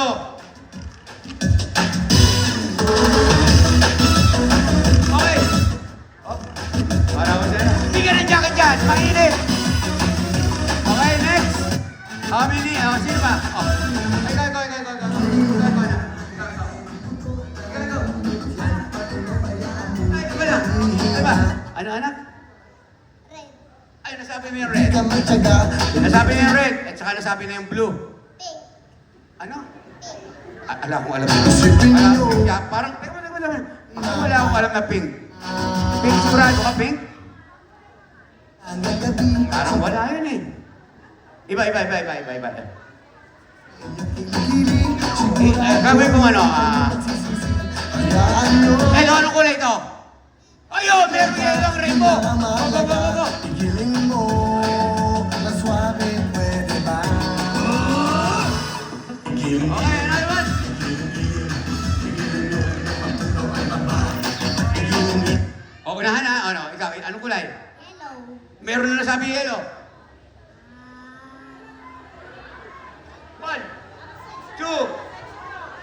pumasok. Okay. Oh, para ko dyan. Bigyan ng jacket dyan. Mainit. Okay, next. How many? Sino ba? Oh. Ikaw. Ano, anak? Red. Ay, nasabi mo yung red. Nasabi mo yung red. At saka nasabi na yung blue. Pink. Ano? Pink. Alam ko alam. Parang, teka, wala akong alam na pink. Pink, sigurado ka, pink? Parang wala yun eh. Iba. Gawin kong ano, anong kulay ito? Ayun, meron yung ilang rainbow. Go. Igiling mo na suabe, pwede ba? Okay, another one. O, unahan na. Ano, ikaw, anong kulay? Yellow. Meron na nasabi yellow. 1, 2,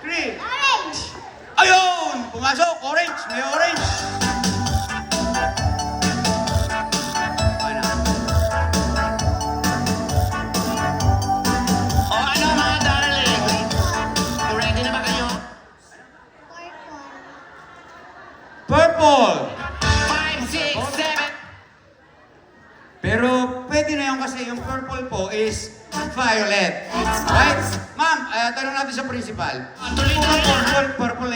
3. Orange. Ayun! Pumasok! Orange! May orange! Ano? O ano mga darling? Ready na ba kayo? Purple. Purple! 5, 6, 7. Pero pwede na yun kasi yung purple po is violet. Right? Ma'am, tanong natin sa principal. Tuloy na yan. Purple